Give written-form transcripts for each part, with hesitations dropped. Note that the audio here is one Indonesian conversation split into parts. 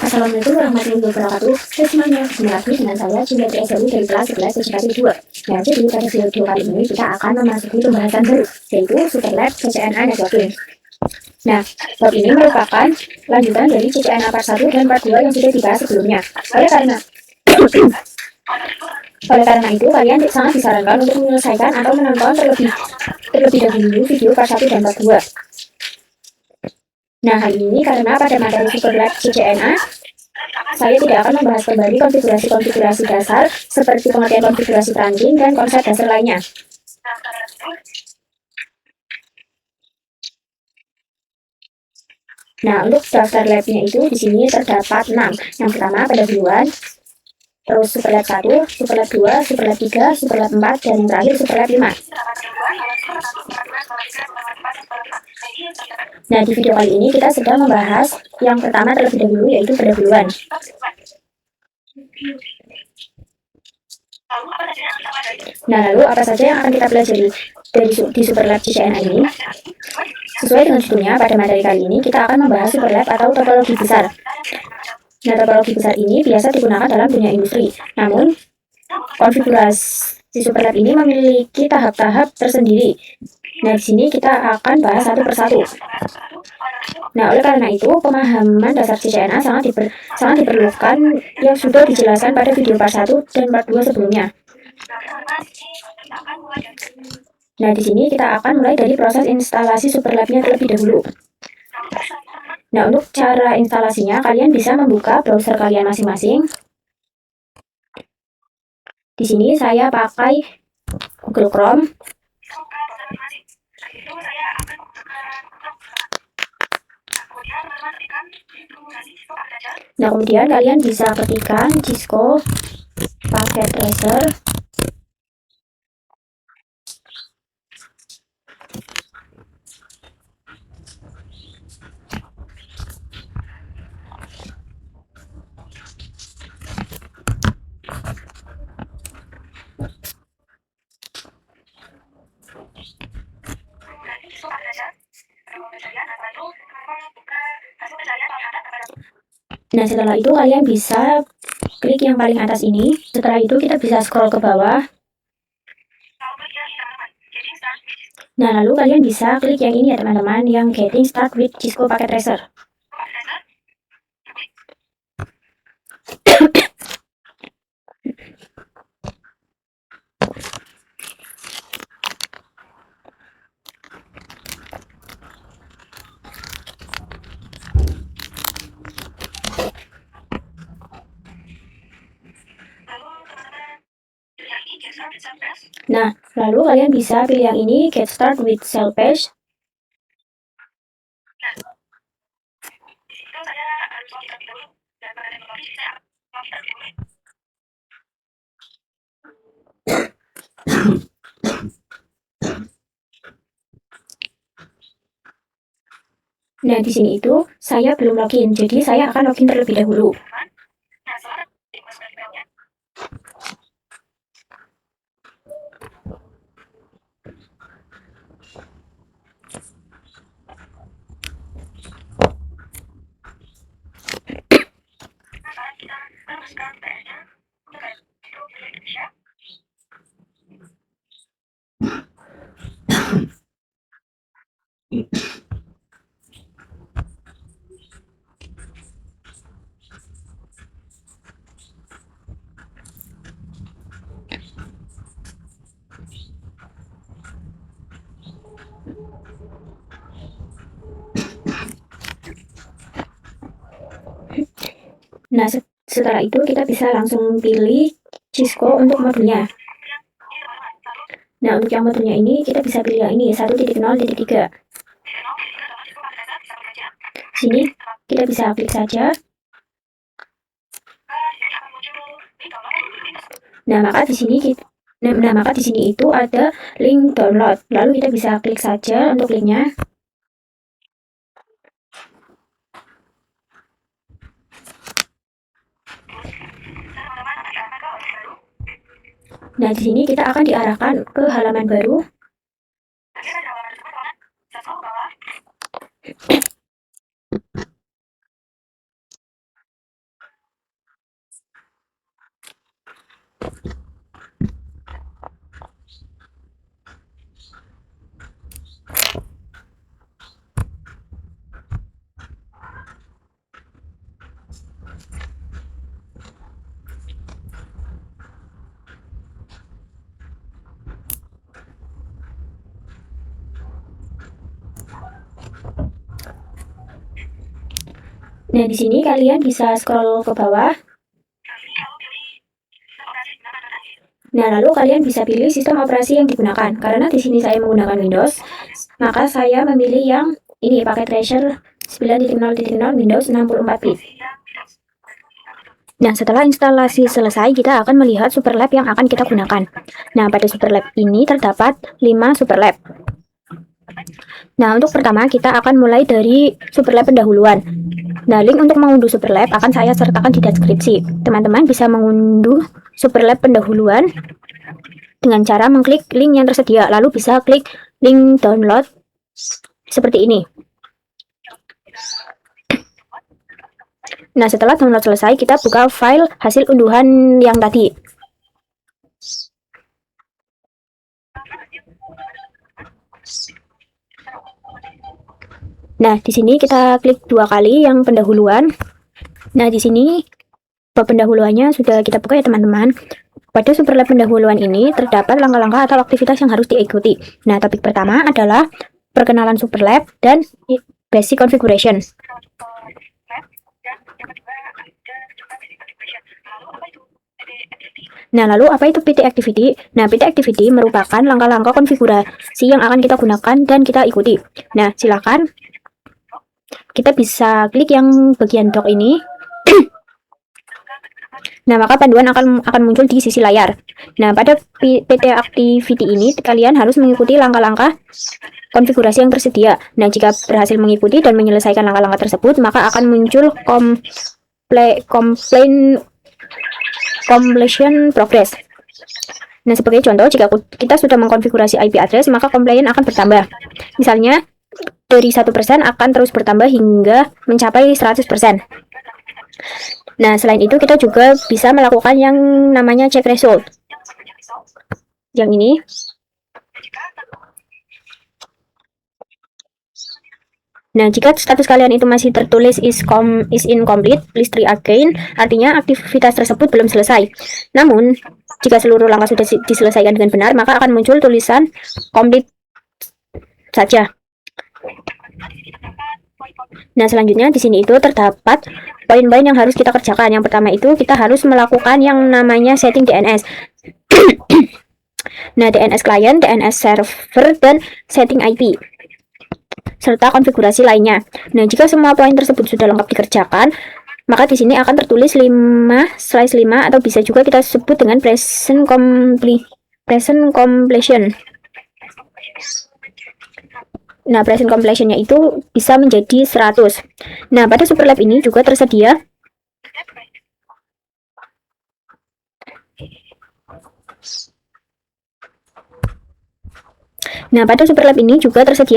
Assalamualaikum warahmatullahi wabarakatuh. Hai semuanya, kembali lagi dengan saya Juliet SLU dari kelas 11 TCKP 2. Nah, jadi pada video kali ini kita akan memasuki pembahasan baru, yaitu Superlab CCNA Networking. Nah, bab ini merupakan lanjutan dari CCNA Part 1 dan Part 2 yang sudah dibahas sebelumnya. Oleh karena itu, kalian sangat disarankan untuk menyelesaikan atau menonton terlebih dahulu video Part 1 dan Part 2. Nah, hari ini karena pada materi Superlab CCNA, saya tidak akan membahas kembali konfigurasi-konfigurasi dasar seperti pengertian konfigurasi trunking dan konsep dasar lainnya. Nah, untuk daftar labnya itu di sini terdapat 6. Yang pertama pendahuluan, terus Superlab 1, Superlab 2, Superlab 3, Superlab 4, dan yang terakhir Superlab 5. Nah, di video kali ini kita sedang membahas yang pertama terlebih dahulu, yaitu pendahuluan. Nah, lalu apa saja yang akan kita pelajari di Superlab CCNA ini? Sesuai dengan judulnya, pada materi kali ini kita akan membahas Superlab atau topologi besar. Nah, topologi besar ini biasa digunakan dalam dunia industri. Namun, konfigurasi Superlab ini memiliki tahap-tahap tersendiri. Nah, di sini kita akan bahas satu persatu. Nah, oleh karena itu, pemahaman dasar CCNA sangat diperlukan yang sudah dijelaskan pada video part 1 dan part 2 sebelumnya. Nah, di sini kita akan mulai dari proses instalasi Superlabnya terlebih dahulu. Nah, untuk cara instalasinya, kalian bisa membuka browser kalian masing-masing. Di sini saya pakai Google Chrome. Nah, kemudian kalian bisa ketikkan Cisco Packet Tracer. Nah, setelah itu kalian bisa klik yang paling atas ini. Setelah itu kita bisa scroll ke bawah. Nah, lalu kalian bisa klik yang ini ya teman-teman, yang Getting Start with Cisco Packet Tracer. Nah, lalu kalian bisa pilih yang ini, Get Start with Selfish. Nah, di sini itu saya belum login, jadi saya akan login terlebih dahulu. Nah, setelah itu kita bisa langsung pilih Cisco untuk modulnya. Nah, untuk yang modulnya ini kita bisa pilih yang ini 1.0.3. Sini kita bisa klik saja. Nah, maka di sini itu ada link download. Lalu kita bisa klik saja untuk linknya. Nah, di sini kita akan diarahkan ke halaman baru. Nah, di sini kalian bisa scroll ke bawah. Nah, lalu kalian bisa pilih sistem operasi yang digunakan. Karena di sini saya menggunakan Windows, maka saya memilih yang ini, pakai Treasure 9.0.0 Windows 64 bit. Nah, setelah instalasi selesai, kita akan melihat Superlab yang akan kita gunakan. Nah, pada Superlab ini terdapat 5 Superlab. Nah, untuk pertama kita akan mulai dari Superlab pendahuluan. Nah, link untuk mengunduh Superlab akan saya sertakan di deskripsi. Teman-teman bisa mengunduh Superlab pendahuluan dengan cara mengklik link yang tersedia, lalu bisa klik link download seperti ini. Nah, setelah download selesai, kita buka file hasil unduhan yang tadi. Nah, di sini kita klik 2 kali yang pendahuluan. Nah, di sini pendahuluannya sudah kita buka ya teman-teman. Pada Superlab pendahuluan ini terdapat langkah-langkah atau aktivitas yang harus diikuti. Nah, topik pertama adalah perkenalan Superlab dan basic configuration. Nah, lalu apa itu PT Activity? Nah, PT Activity merupakan langkah-langkah konfigurasi yang akan kita gunakan dan kita ikuti. Nah, silakan kita bisa klik yang bagian dock ini. Nah, maka panduan akan muncul di sisi layar. Nah, pada PT Activity ini kalian harus mengikuti langkah-langkah konfigurasi yang tersedia. Nah, jika berhasil mengikuti dan menyelesaikan langkah-langkah tersebut, maka akan muncul completion progress. Nah, sebagai contoh, jika kita sudah mengkonfigurasi IP address, maka komplain akan bertambah. Misalnya, dari 1% akan terus bertambah hingga mencapai 100%. Nah, selain itu kita juga bisa melakukan yang namanya check result. Yang ini. Nah, jika status kalian itu masih tertulis is incomplete, please try again, artinya aktivitas tersebut belum selesai. Namun, jika seluruh langkah sudah diselesaikan dengan benar, maka akan muncul tulisan complete saja. Nah, selanjutnya di sini itu terdapat poin-poin yang harus kita kerjakan. Yang pertama itu kita harus melakukan yang namanya setting DNS. Nah, DNS client, DNS server, dan setting IP, serta konfigurasi lainnya. Nah, jika semua poin tersebut sudah lengkap dikerjakan, maka di sini akan tertulis 5/5 atau bisa juga kita sebut dengan present completion. Nah, present completion-nya itu bisa menjadi 100. Nah, pada Superlab ini juga tersedia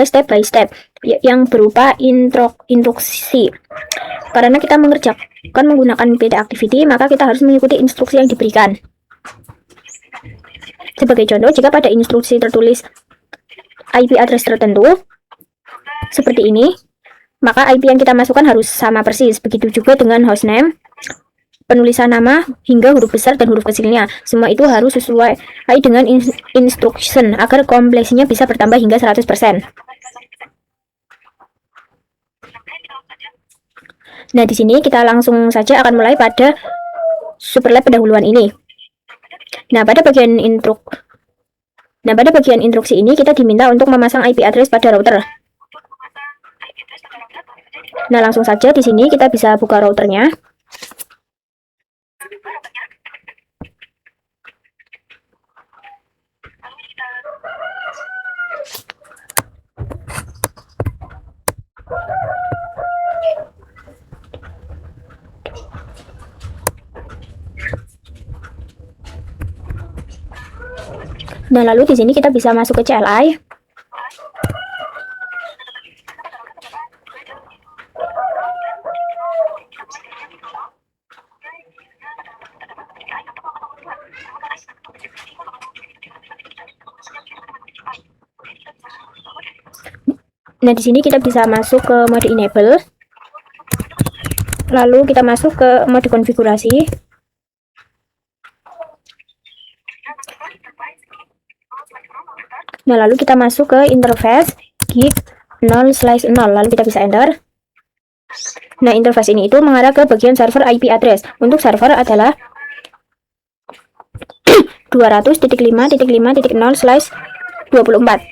step by step yang berupa instruksi. Karena kita mengerjakan menggunakan PT Activity, maka kita harus mengikuti instruksi yang diberikan. Sebagai contoh, jika pada instruksi tertulis IP address tertentu seperti ini, maka IP yang kita masukkan harus sama persis. Begitu juga dengan hostname, penulisan nama hingga huruf besar dan huruf kecilnya. Semua itu harus sesuai dengan instruction agar kompleksinya bisa bertambah hingga 100%. Nah, di sini kita langsung saja akan mulai pada Superlab pendahuluan ini. Nah, pada bagian instruksi ini kita diminta untuk memasang IP address pada router. Nah, langsung saja di sini kita bisa buka routernya. Nah, lalu di sini kita bisa masuk ke CLI. Nah, di sini kita bisa masuk ke mode enable. Lalu kita masuk ke mode konfigurasi. Nah, lalu kita masuk ke interface gig 0/0. Lalu kita bisa enter. Nah, interface ini itu mengarah ke bagian server IP address. Untuk server adalah 200.5.0/24.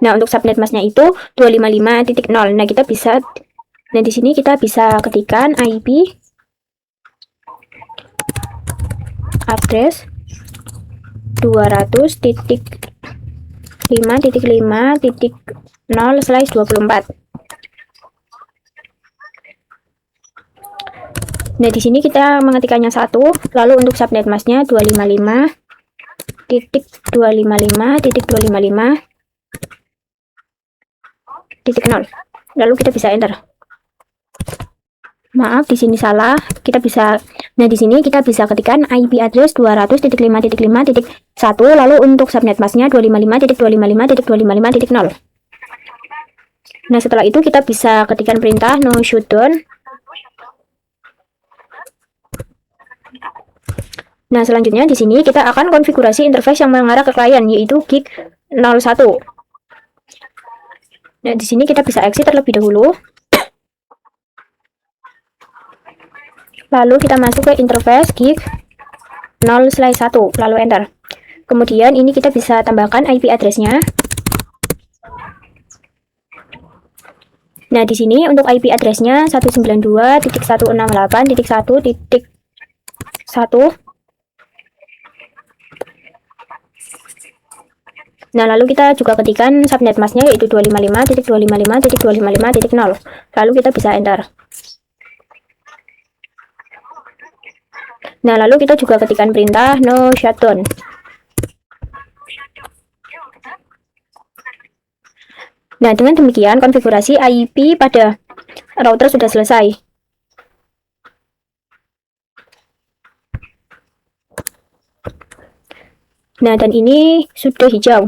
Nah, untuk subnet masknya itu 255.0. Nah, di sini kita bisa ketikkan IP address 200.5.5.0/24. Nah, di sini kita mengetikkannya 1, lalu untuk subnet masknya 255.255.255.0. Lalu kita bisa enter. Maaf, di sini salah. Nah, di sini kita bisa ketikkan IP address 200.5.5.1, lalu untuk subnet masknya 255.255.255.0. Nah, setelah itu kita bisa ketikkan perintah no shutdown. Nah, selanjutnya di sini kita akan konfigurasi interface yang mengarah ke klien, yaitu gig 01. Nah, di sini kita bisa exit terlebih dahulu. Lalu kita masuk ke interface gig 0/1, lalu enter. Kemudian ini kita bisa tambahkan IP address-nya. Nah, di sini untuk IP address-nya 192.168.1.1. Nah, lalu kita juga ketikkan subnet masknya yaitu 255.255.255.0. Lalu kita bisa enter. Nah, lalu kita juga ketikkan perintah no shutdown. Nah, dengan demikian konfigurasi IP pada router sudah selesai. Nah, dan ini sudah hijau.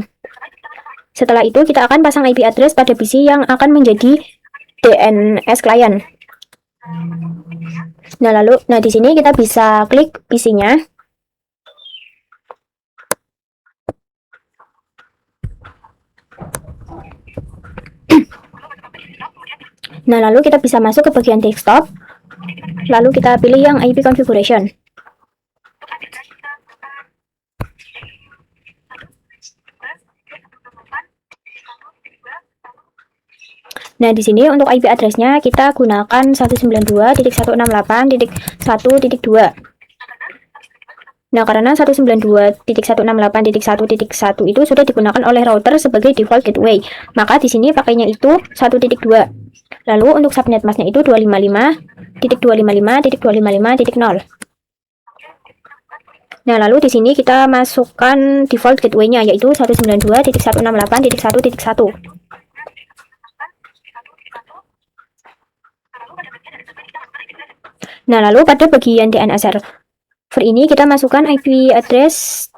Setelah itu kita akan pasang IP address pada PC yang akan menjadi DNS client. Nah, di sini kita bisa klik PC-nya. Nah, lalu kita bisa masuk ke bagian desktop. Lalu kita pilih yang IP configuration. Nah, di sini untuk IP address-nya kita gunakan 192.168.1.2. Nah, karena 192.168.1.1 itu sudah digunakan oleh router sebagai default gateway, maka di sini pakainya itu 1.2. Lalu untuk subnet masknya itu 255.255.255.0. Nah, lalu di sini kita masukkan default gateway-nya yaitu 192.168.1.1. Nah, lalu pada bagian DNS server ini kita masukkan IP address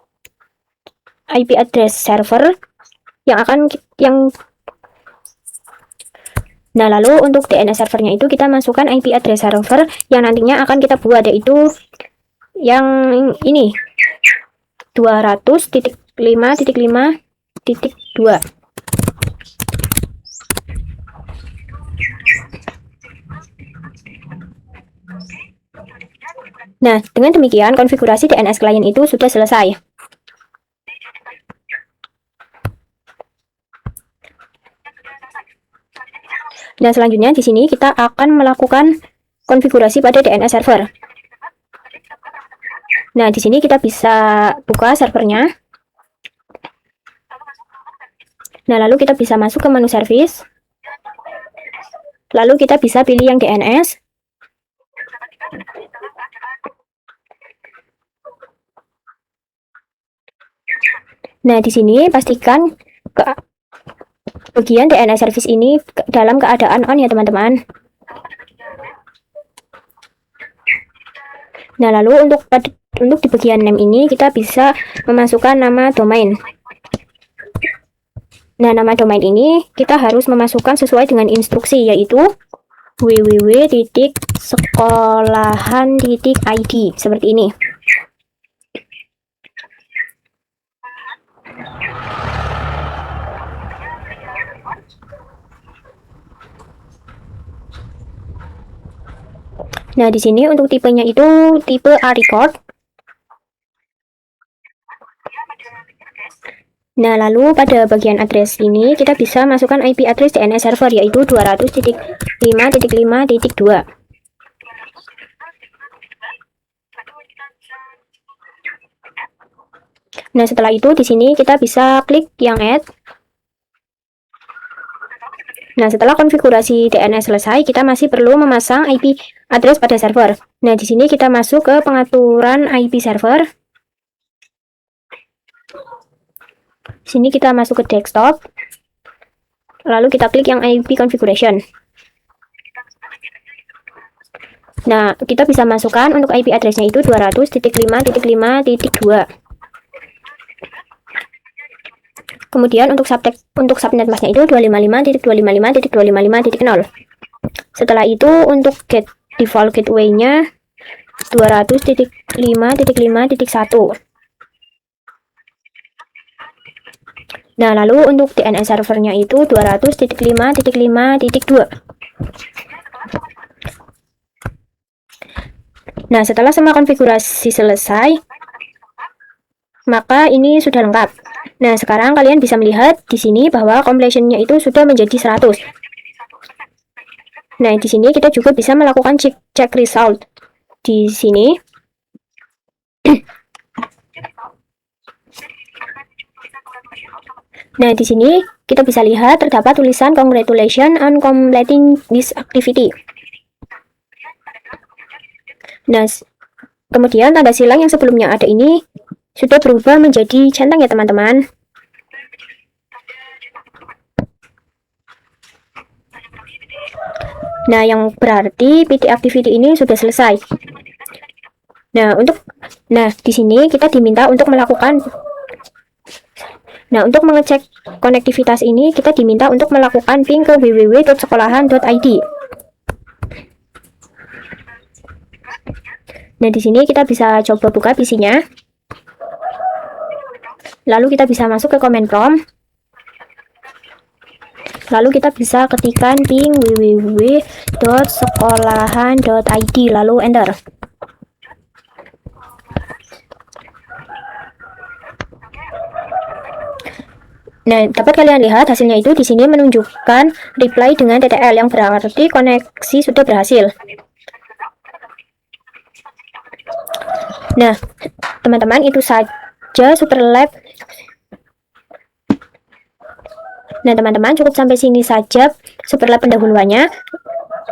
server Nah, lalu untuk DNS servernya itu kita masukkan IP address server yang nantinya akan kita buat, yaitu yang ini 200.5.5.2. Nah, dengan demikian konfigurasi DNS client itu sudah selesai. Nah, selanjutnya di sini kita akan melakukan konfigurasi pada DNS server. Nah, di sini kita bisa buka servernya. Nah, lalu kita bisa masuk ke menu service. Lalu kita bisa pilih yang DNS. Nah, di sini pastikan bagian DNS service ini dalam keadaan on ya, teman-teman. Nah, lalu untuk di bagian name ini kita bisa memasukkan nama domain. Nah, nama domain ini kita harus memasukkan sesuai dengan instruksi, yaitu www.sekolahan.id seperti ini. Nah, di sini untuk tipenya itu tipe A-record. Nah, lalu pada bagian address ini kita bisa masukkan IP address DNS server, yaitu 200.5.5.2. Nah, setelah itu di sini kita bisa klik yang add. Nah, setelah konfigurasi DNS selesai, kita masih perlu memasang IP address pada server. Nah, di sini kita masuk ke pengaturan IP server. Sini kita masuk ke desktop. Lalu kita klik yang IP configuration. Nah, kita bisa masukkan untuk IP addressnya itu 200.5.5.2. Kemudian untuk subnet masknya itu 255.255.255.0. Setelah itu untuk default gateway-nya 200.5.5.1. Nah, lalu untuk DNS servernya itu 200.5.5.2. Nah, setelah semua konfigurasi selesai, maka ini sudah lengkap. Nah, sekarang kalian bisa melihat di sini bahwa completion-nya itu sudah menjadi 100. Nah, di sini kita juga bisa melakukan cek result. Di sini Nah, di sini kita bisa lihat terdapat tulisan congratulations on completing this activity. Nah, kemudian tanda silang yang sebelumnya ada ini sudah berubah menjadi centang ya teman-teman. Nah, yang berarti PT activity ini sudah selesai. Nah, di sini kita diminta untuk melakukan untuk mengecek konektivitas ini, kita diminta untuk melakukan ping ke www.sekolahan.id. Nah, di sini kita bisa coba buka PC-nya. Lalu kita bisa masuk ke command prompt. Lalu kita bisa ketikkan ping www.sekolahan.id, lalu enter. Nah, dapat kalian lihat hasilnya itu di sini menunjukkan reply dengan TTL, yang berarti koneksi sudah berhasil. Nah, teman-teman, itu saja Superlab. Nah, teman-teman, cukup sampai sini saja Superlab pendahuluannya.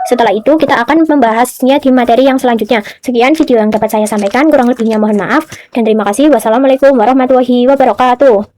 Setelah itu kita akan membahasnya di materi yang selanjutnya. Sekian video yang dapat saya sampaikan, kurang lebihnya mohon maaf dan terima kasih. Wassalamualaikum warahmatullahi wabarakatuh.